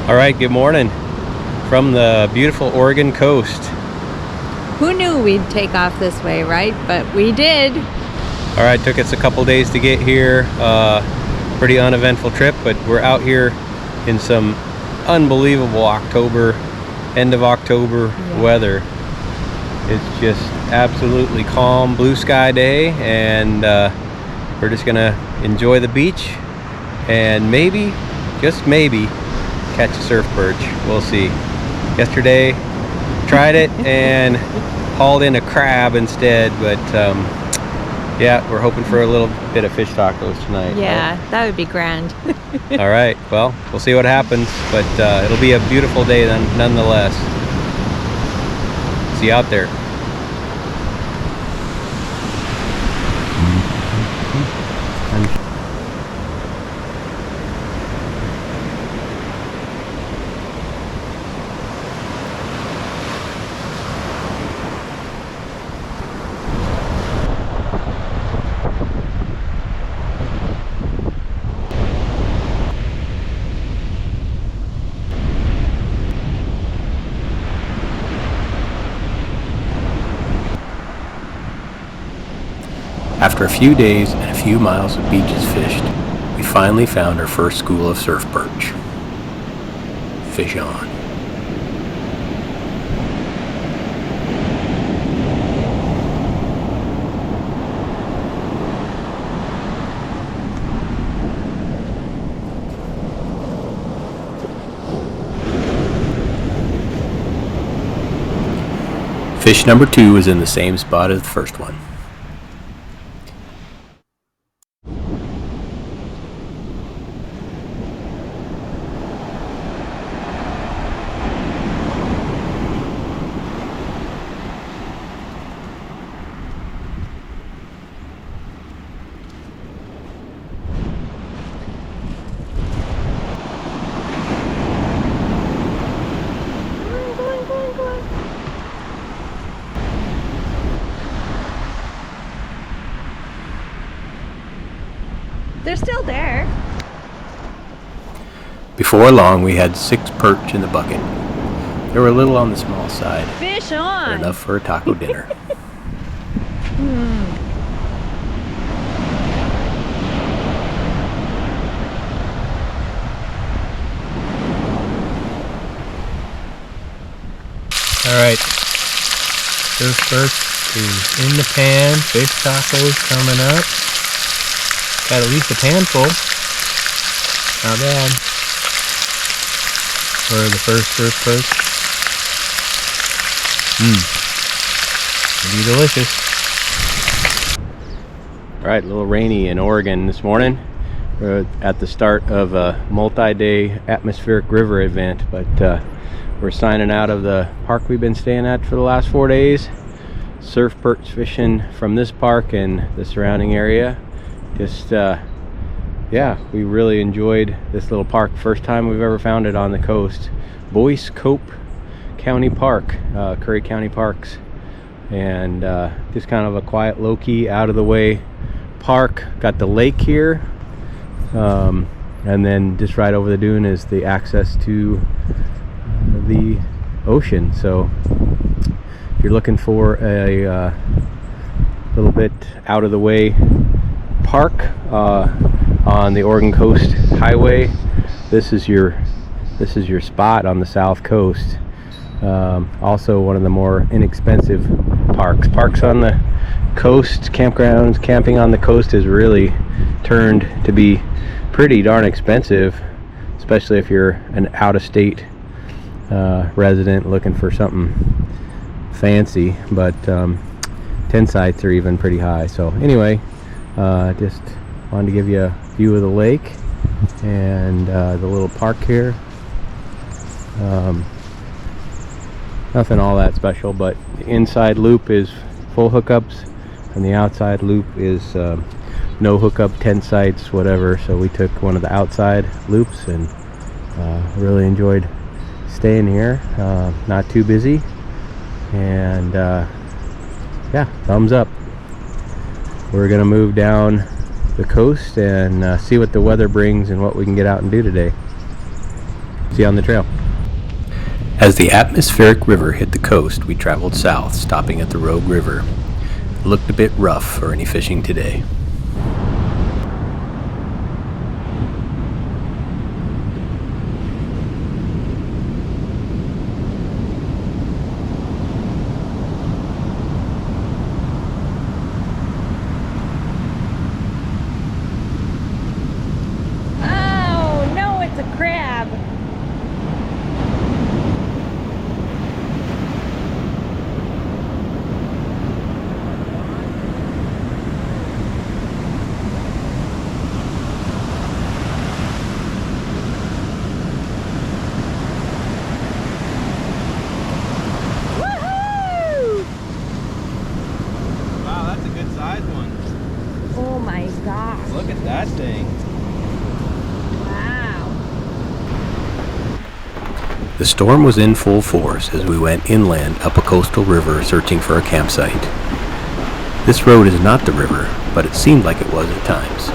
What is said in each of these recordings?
All right, good morning from the beautiful Oregon coast. Who knew we'd take off this way, right? But we did. All right, took us a couple days to get here. Pretty uneventful trip, but we're out here in some unbelievable end of October weather. It's just absolutely calm, blue sky day, and we're just gonna enjoy the beach and maybe, just maybe, catch a surf perch. We'll see. Yesterday tried it and hauled in a crab instead, but yeah, we're hoping for a little bit of fish tacos tonight. Yeah, that would be grand. All right, well, we'll see what happens, but it'll be a beautiful day nonetheless. See you out there. After a few days and a few miles of beaches fished, we finally found our first school of surf perch. Fish on. Fish number 2 is in the same spot as the first one. They're still there. Before long, we had 6 perch in the bucket. They were a little on the small side, Fish but on. enough for a taco dinner. All right, surf perch is in the pan. Fish tacos coming up. Got at least a pan full. Not bad. For the first surf perch. It'll be delicious. All right, a little rainy in Oregon this morning. We're at the start of a multi-day atmospheric river event, but we're signing out of the park we've been staying at for the last 4 days. Surf perch fishing from this park and the surrounding area. Just yeah, we really enjoyed this little park. First time we've ever found it on the coast. Boyce Cope County Park, Curry County Parks, and just kind of a quiet, low-key, out of the way park. Got the lake here, and then just right over the dune is the access to the ocean. So if you're looking for a little bit out of the way park on the Oregon Coast Highway, this is your spot on the south coast. Also one of the more inexpensive parks on the coast. Campgrounds, camping on the coast has really turned to be pretty darn expensive, especially if you're an out-of-state resident looking for something fancy. But tent sites are even pretty high. So anyway, just wanted to give you a view of the lake and the little park here. Nothing all that special, but the inside loop is full hookups and the outside loop is no hookup tent sites, whatever. So we took one of the outside loops and really enjoyed staying here. Not too busy, and yeah, thumbs up. We're gonna move down the coast and see what the weather brings and what we can get out and do today. see you on the trail. As the atmospheric river hit the coast, we traveled south, stopping at the Rogue River. It looked a bit rough for any fishing today. Oh, no, it's a crab. Woohoo! Wow, that's a good size one. Oh my gosh. Look at that thing. Wow. The storm was in full force as we went inland up a coastal river searching for a campsite. This road is not the river, but it seemed like it was at times.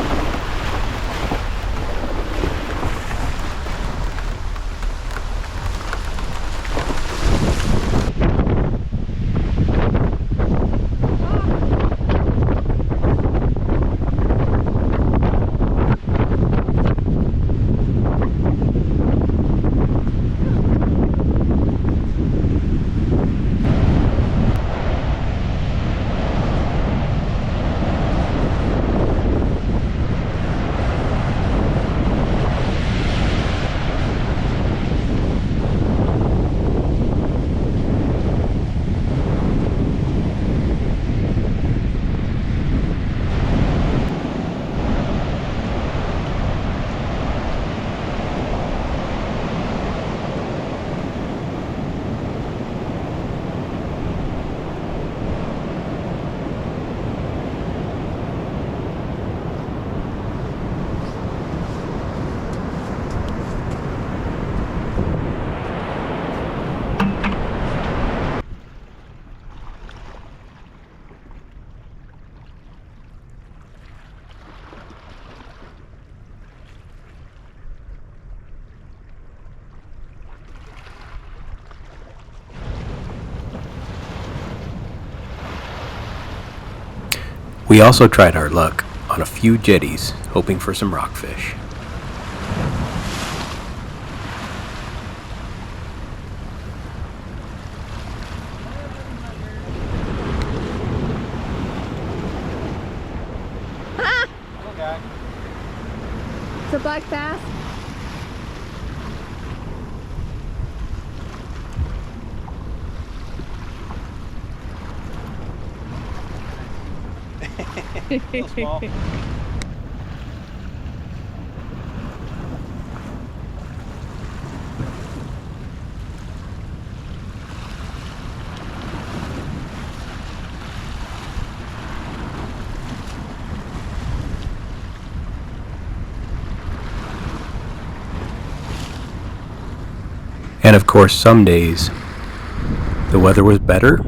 We also tried our luck on a few jetties, hoping for some rockfish. Okay. It's a black bass. A little small. And of course, some days the weather was better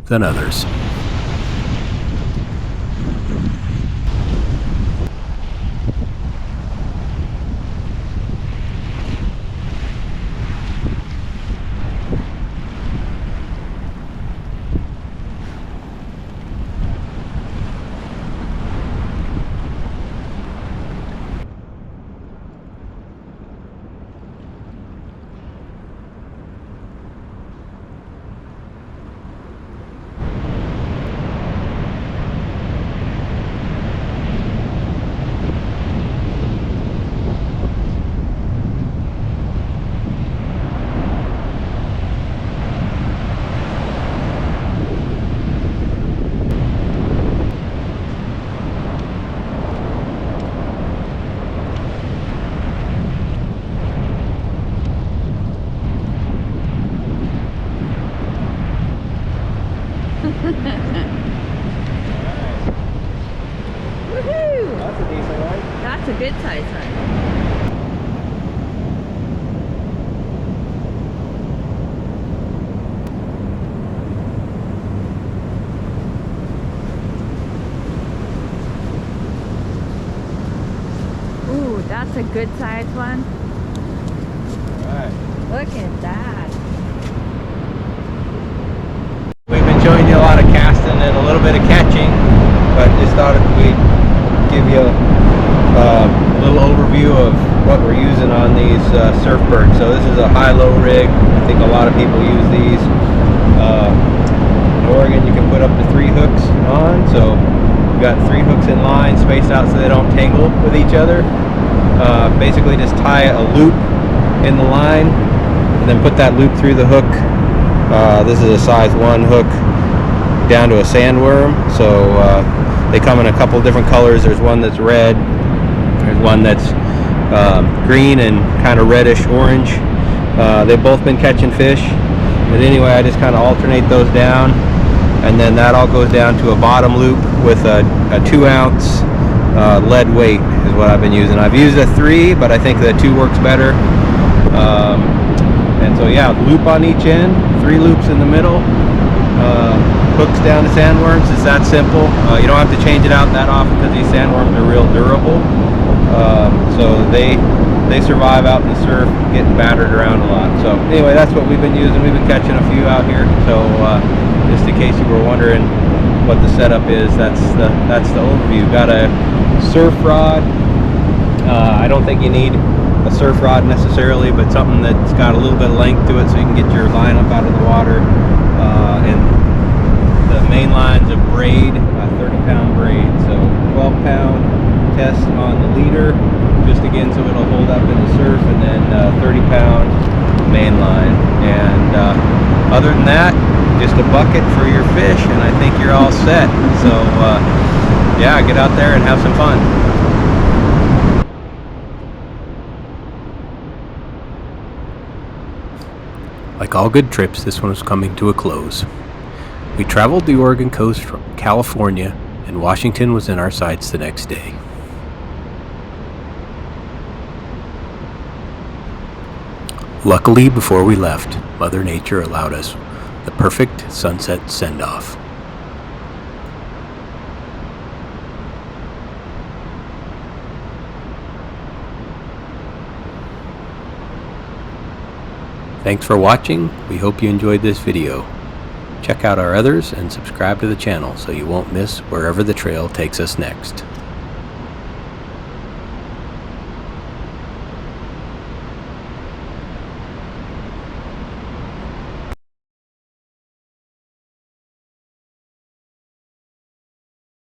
than others. Woohoo! That's a decent one. That's a good size one. Ooh, that's a good size one. Look at that. We've been showing you a lot of casting and a little bit of catching, but just thought we'd give you a little overview of what we're using on these surf perch. So this is a high-low rig. I think a lot of people use these. In Oregon, you can put up to 3 hooks on. So we've got 3 hooks in line, spaced out so they don't tangle with each other. Basically, just tie a loop in the line, and then put that loop through the hook. This is a size 1 hook down to a sandworm, so they come in a couple different colors. There's one that's red, there's one that's green and kind of reddish orange. They've both been catching fish, but anyway, I just kind of alternate those down, and then that all goes down to a bottom loop with a 2-ounce lead weight is what I've been using. I've used a 3, but I think the 2 works better. And so yeah, loop on each end, 3 loops in the middle, hooks down to sandworms. It's that simple. You don't have to change it out that often because these sandworms are real durable. So they survive out in the surf, getting battered around a lot. So anyway, that's what we've been using. We've been catching a few out here. So just in case you were wondering what the setup is, that's the overview. Got a surf rod. I don't think you need a surf rod necessarily, but something that's got a little bit of length to it so you can get your line up out of the water. And the main line's a braid, a 30-pound braid, so 12-pound test on the leader, just again so it'll hold up in the surf, and then 30-pound main line. And other than that, just a bucket for your fish, and I think you're all set. So yeah, get out there and have some fun. Like all good trips, this one was coming to a close. We traveled the Oregon coast from California, and Washington was in our sights the next day. Luckily, before we left, Mother Nature allowed us the perfect sunset send-off. Thanks for watching. We hope you enjoyed this video. Check out our others and subscribe to the channel so you won't miss wherever the trail takes us next.